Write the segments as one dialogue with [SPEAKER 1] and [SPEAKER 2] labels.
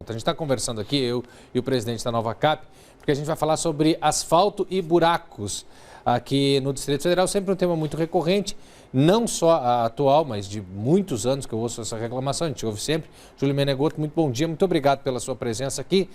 [SPEAKER 1] A gente está conversando aqui, eu e o presidente da Nova Cap, porque a gente vai falar sobre asfalto e buracos aqui no Distrito Federal, sempre um tema muito recorrente, não só a atual, mas de muitos anos que eu ouço essa reclamação, a gente ouve sempre. Júlio Menegotto, muito bom dia, muito obrigado pela sua presença aqui.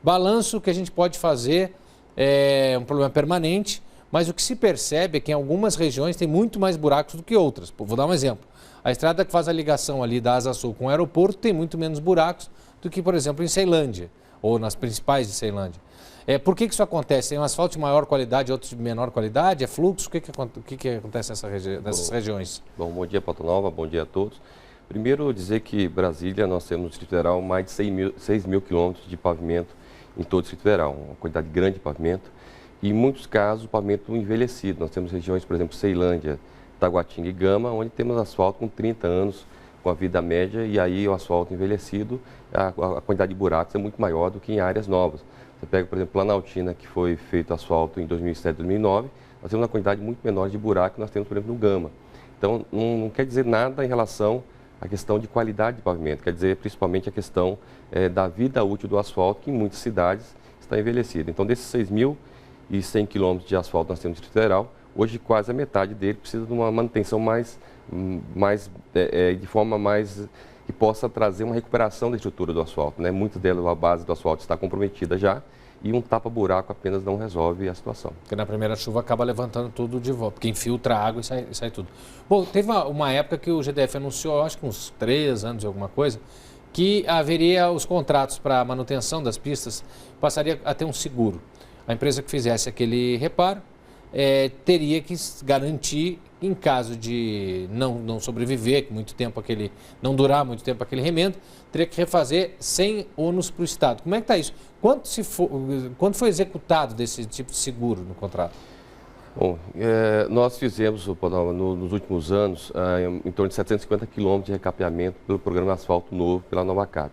[SPEAKER 1] Balanço que a gente pode fazer é um problema permanente, mas o que se percebe é que em algumas regiões tem muito mais buracos do que outras. Vou dar um exemplo. A estrada que faz a ligação ali da Asa Sul com o aeroporto tem muito menos buracos do que, por exemplo, em Ceilândia, ou nas principais de Ceilândia. Por que isso acontece? Tem um asfalto de maior qualidade, outro de menor qualidade? É fluxo? O que acontece nessas regiões?
[SPEAKER 2] Bom dia, Pauta Nova, bom dia a todos. Primeiro, dizer que Brasília, nós temos no Distrito Federal mais de 6 mil quilômetros de pavimento em todo o Distrito Federal, uma quantidade grande de pavimento. E em muitos casos, o pavimento envelhecido. Nós temos regiões, por exemplo, Ceilândia, Taguatinga e Gama, onde temos asfalto com 30 anos, com a vida média, e aí o asfalto envelhecido, a quantidade de buracos é muito maior do que em áreas novas. Você pega, por exemplo, Planaltina, que foi feito asfalto em 2007, 2009, nós temos uma quantidade muito menor de buraco que nós temos, por exemplo, no Gama. Então, não quer dizer nada em relação à questão de qualidade de pavimento, quer dizer principalmente a questão da vida útil do asfalto, que em muitas cidades está envelhecida. Então, desses 6.100 quilômetros de asfalto que nós temos no Distrito Federal, hoje quase a metade dele precisa de uma manutenção de forma mais que possa trazer uma recuperação da estrutura do asfalto, né? Muitas delas, a base do asfalto está comprometida já e um tapa-buraco apenas não resolve a situação.
[SPEAKER 1] Porque na primeira chuva acaba levantando tudo de volta, porque infiltra a água e sai tudo. Bom, teve uma época que o GDF anunciou, acho que uns 3 anos, alguma coisa, que haveria os contratos para manutenção das pistas, passaria a ter um seguro. A empresa que fizesse aquele reparo teria que garantir, em caso de não sobreviver, não durar muito tempo aquele remendo, teria que refazer sem ônus para o Estado. Como é que está isso? Quanto foi executado desse tipo de seguro no contrato?
[SPEAKER 2] Bom, nós fizemos, nos últimos anos, em torno de 750 quilômetros de recapeamento pelo programa Asfalto Novo, pela Nova Cap.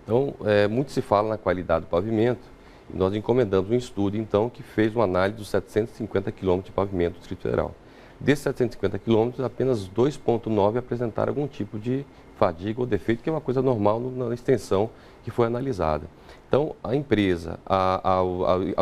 [SPEAKER 2] Então, muito se fala na qualidade do pavimento. E nós encomendamos um estudo, então, que fez uma análise dos 750 quilômetros de pavimento do Distrito Federal. Desses 750 quilômetros, apenas 2,9 apresentaram algum tipo de fadiga ou defeito, que é uma coisa normal na extensão que foi analisada. Então, a empresa, a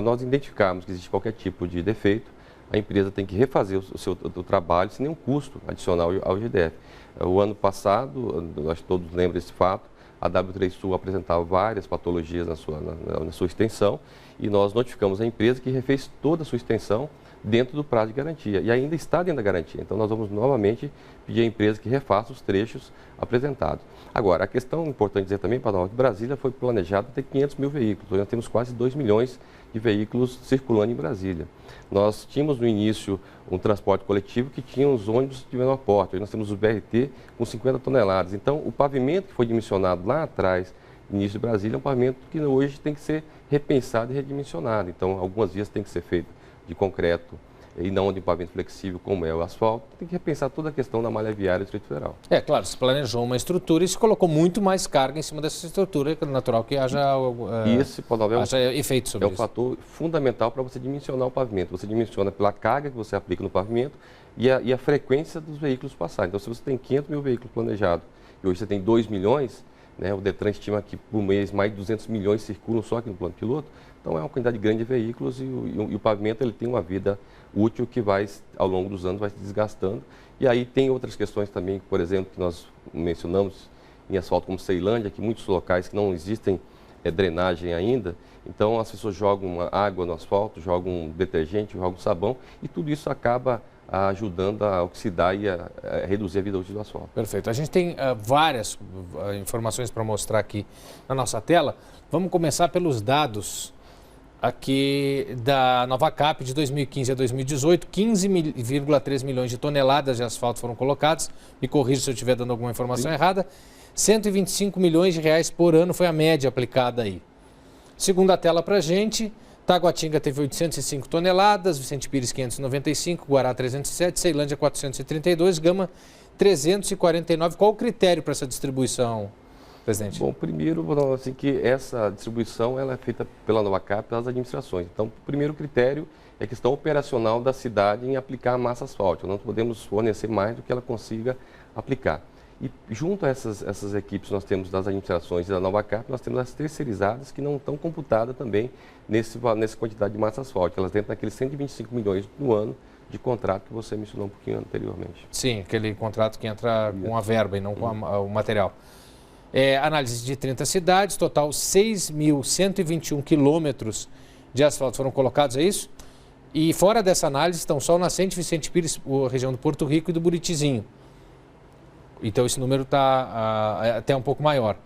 [SPEAKER 2] nós identificarmos que existe qualquer tipo de defeito, a empresa tem que refazer o trabalho sem nenhum custo adicional ao GDF. O ano passado, acho que todos lembram desse fato, a W3 Sul apresentava várias patologias na sua extensão e nós notificamos a empresa que refez toda a sua extensão dentro do prazo de garantia e ainda está dentro da garantia. Então, nós vamos novamente pedir à empresa que refaça os trechos apresentados. Agora, a questão importante dizer também, para nós, que Brasília foi planejado ter 500 mil veículos. Hoje nós temos quase 2 milhões de veículos circulando em Brasília. Nós tínhamos no início um transporte coletivo que tinha os ônibus de menor porte. Hoje nós temos o BRT com 50 toneladas. Então, o pavimento que foi dimensionado lá atrás, no início de Brasília, é um pavimento que hoje tem que ser repensado e redimensionado. Então, algumas vias têm que ser feitas de concreto e não de pavimento flexível, como é o asfalto. Tem que repensar toda a questão da malha viária do Distrito Federal.
[SPEAKER 1] Claro, se planejou uma estrutura e se colocou muito mais carga em cima dessa estrutura, é natural que haja efeito sobre isso.
[SPEAKER 2] É um fator fundamental para você dimensionar o pavimento. Você dimensiona pela carga que você aplica no pavimento e a frequência dos veículos passarem. Então, se você tem 500 mil veículos planejados e hoje você tem 2 milhões, né, o Detran estima que por mês mais de 200 milhões circulam só aqui no plano piloto, então é uma quantidade grande de veículos e o pavimento ele tem uma vida útil que vai, ao longo dos anos, vai se desgastando. E aí tem outras questões também, por exemplo, que nós mencionamos em asfalto como Ceilândia, que muitos locais que não existem drenagem ainda, então as pessoas jogam água no asfalto, jogam detergente, jogam sabão e tudo isso acaba ajudando a oxidar e a reduzir a vida útil do asfalto.
[SPEAKER 1] Perfeito. A gente tem várias informações para mostrar aqui na nossa tela. Vamos começar pelos dados aqui da Nova Cap de 2015 a 2018, 15,3 milhões de toneladas de asfalto foram colocadas. Me corrija se eu estiver dando alguma informação errada. 125 milhões de reais por ano foi a média aplicada aí. Segunda tela para a gente, Taguatinga teve 805 toneladas, Vicente Pires 595, Guará 307, Ceilândia 432, Gama 349. Qual o critério para essa distribuição, presidente?
[SPEAKER 2] Bom, primeiro, vou falar assim que essa distribuição ela é feita pela Nova Cap, pelas administrações. Então, o primeiro critério é a questão operacional da cidade em aplicar a massa asfáltica. Nós não podemos fornecer mais do que ela consiga aplicar. E junto a essas equipes nós temos das administrações e da Novacap, nós temos as terceirizadas que não estão computadas também nessa quantidade de massa asfáltica. Elas entram naqueles 125 milhões no ano de contrato que você mencionou um pouquinho anteriormente.
[SPEAKER 1] Sim, aquele contrato que entra com a verba e não com o material. Análise de 30 cidades, total 6.121 quilômetros de asfalto foram colocados, é isso? E fora dessa análise estão Sol Nascente, Vicente Pires, a região do Porto Rico e do Buritizinho. Então esse número está até um pouco maior.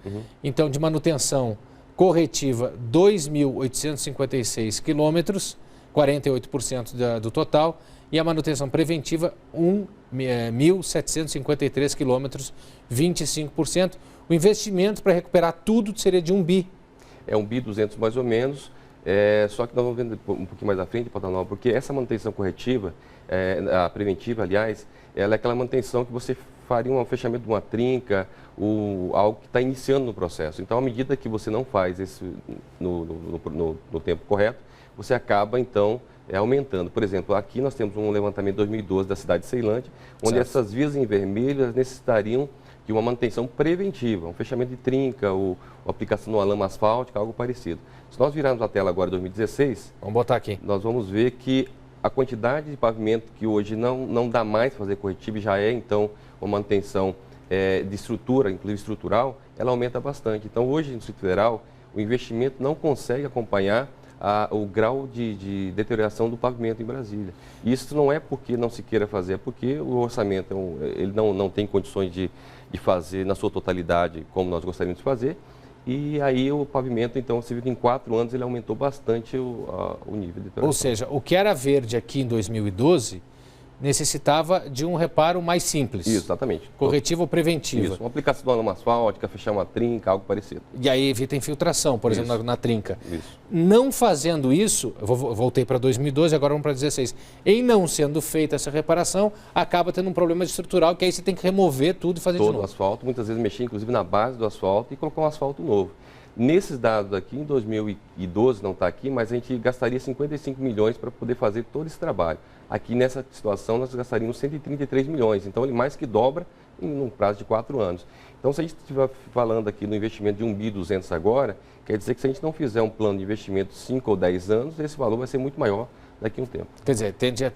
[SPEAKER 1] Então de manutenção corretiva, 2.856 quilômetros, 48% do total. E a manutenção preventiva, 1.753 quilômetros, 25%. O investimento para recuperar tudo seria de 1 bi.
[SPEAKER 2] É 1 bi 200 mais ou menos, só que nós vamos ver um pouquinho mais à frente, Pantanal, porque essa manutenção corretiva, a preventiva, aliás, ela é aquela manutenção que você faria um fechamento de uma trinca, algo que está iniciando no processo. Então, à medida que você não faz isso no tempo correto, você acaba, então, aumentando. Por exemplo, aqui nós temos um levantamento de 2012 da cidade de Ceilândia, onde essas vias em vermelho necessitariam de uma manutenção preventiva, um fechamento de trinca, ou aplicação de uma lama asfáltica, algo parecido. Se nós virarmos a tela agora, 2016,
[SPEAKER 1] vamos botar aqui.
[SPEAKER 2] Nós vamos ver que a quantidade de pavimento que hoje não dá mais para fazer corretivo, já então, uma manutenção de estrutura, inclusive estrutural, ela aumenta bastante. Então, hoje, no Distrito Federal, o investimento não consegue acompanhar o grau de deterioração do pavimento em Brasília. Isso não é porque não se queira fazer, é porque o orçamento ele não tem condições de fazer na sua totalidade como nós gostaríamos de fazer. E aí o pavimento, então, você viu que em 4 anos ele aumentou bastante o nível de deterioração.
[SPEAKER 1] Ou seja, o que era verde aqui em 2012 necessitava de um reparo mais simples.
[SPEAKER 2] Isso, exatamente.
[SPEAKER 1] Corretivo ou preventivo.
[SPEAKER 2] Isso, uma aplicação de uma lama asfáltica, fechar uma trinca, algo parecido.
[SPEAKER 1] E aí evita infiltração, por exemplo, na trinca.
[SPEAKER 2] Isso.
[SPEAKER 1] Não fazendo isso, eu voltei para 2012, agora vamos para 2016. Em não sendo feita essa reparação, acaba tendo um problema estrutural, que aí você tem que remover tudo e fazer de novo.
[SPEAKER 2] Todo o asfalto, muitas vezes mexer inclusive na base do asfalto e colocar um asfalto novo. Nesses dados aqui, em 2012, não está aqui, mas a gente gastaria 55 milhões para poder fazer todo esse trabalho. Aqui nessa situação nós gastaríamos 133 milhões, então ele mais que dobra em um prazo de 4 anos. Então se a gente estiver falando aqui no investimento de 1 bi 200 agora, quer dizer que se a gente não fizer um plano de investimento de 5 ou 10 anos, esse valor vai ser muito maior daqui a um tempo.
[SPEAKER 1] Quer dizer, tende a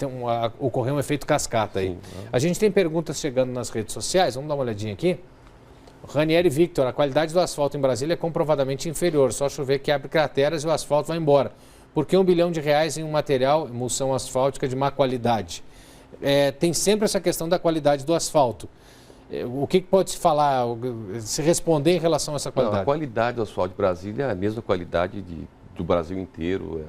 [SPEAKER 1] ocorrer um efeito cascata aí. Sim, A gente tem perguntas chegando nas redes sociais, vamos dar uma olhadinha aqui. Ranieri Victor, a qualidade do asfalto em Brasília é comprovadamente inferior, só chover que abre crateras e o asfalto vai embora. Por que R$1 bilhão em um material, emulsão asfáltica de má qualidade? Tem sempre essa questão da qualidade do asfalto. O que pode se falar, se responder em relação a essa qualidade?
[SPEAKER 2] Não, a qualidade do asfalto de Brasília é a mesma qualidade do Brasil inteiro.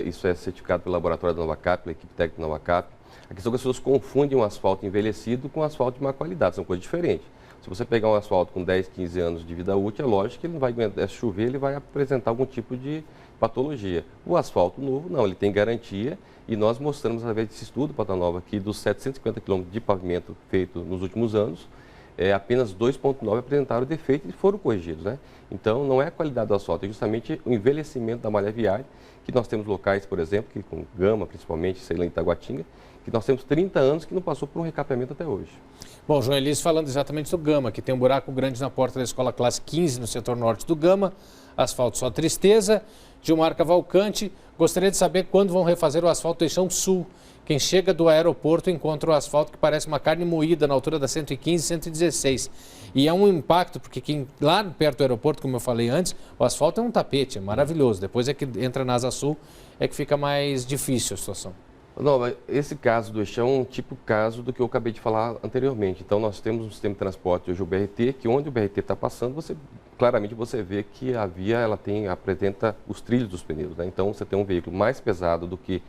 [SPEAKER 2] Isso é certificado pelo laboratório da Novacap, pela equipe técnica da Novacap. A questão é que as pessoas confundem um asfalto envelhecido com um asfalto de má qualidade, são coisas diferentes. Se você pegar um asfalto com 10, 15 anos de vida útil, é lógico que ele não vai aguentar, se chover, ele vai apresentar algum tipo de patologia. O asfalto novo, não, ele tem garantia e nós mostramos, através desse estudo, Pantanal, que dos 750 quilômetros de pavimento feito nos últimos anos, apenas 2,9 apresentaram defeito e foram corrigidos, né? Então, não é a qualidade do asfalto, é justamente o envelhecimento da malha viária, que nós temos locais, por exemplo, que com Gama, principalmente, Ceilândia e Itaguatinga, que nós temos 30 anos que não passou por um recapeamento até hoje.
[SPEAKER 1] Bom, João Elísio falando exatamente do Gama, que tem um buraco grande na porta da escola classe 15, no setor norte do Gama, asfalto só tristeza. Gilmar Cavalcante, gostaria de saber quando vão refazer o asfalto Eixão Sul. Quem chega do aeroporto encontra o asfalto que parece uma carne moída na altura da 115 e 116. E é um impacto, porque lá perto do aeroporto, como eu falei antes, o asfalto é um tapete, é maravilhoso. Depois é que entra na Asa Sul, é que fica mais difícil a situação.
[SPEAKER 2] Não, esse caso do Eixão é um tipo caso do que eu acabei de falar anteriormente. Então, nós temos um sistema de transporte hoje, o BRT, que onde o BRT está passando, claramente você vê que a via apresenta os trilhos dos pneus, né? Então, você tem um veículo mais pesado do que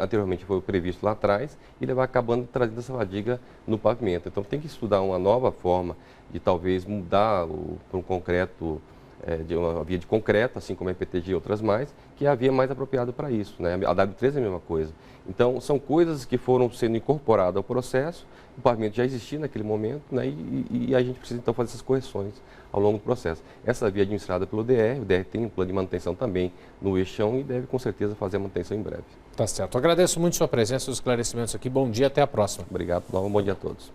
[SPEAKER 2] anteriormente foi previsto lá atrás e ele vai acabando trazendo essa fadiga no pavimento. Então, tem que estudar uma nova forma de talvez mudar para um concreto, de uma via de concreto, assim como a EPTG e outras mais, que é a via mais apropriada para isso, né? A W3 é a mesma coisa. Então, são coisas que foram sendo incorporadas ao processo, o pavimento já existia naquele momento, né? E a gente precisa, então, fazer essas correções ao longo do processo. Essa via é administrada pelo DR, o DR tem um plano de manutenção também no Eixão e deve, com certeza, fazer a manutenção em breve.
[SPEAKER 1] Tá certo. Eu agradeço muito sua presença e os esclarecimentos aqui. Bom dia, até a próxima.
[SPEAKER 2] Obrigado, Nova. Bom dia a todos.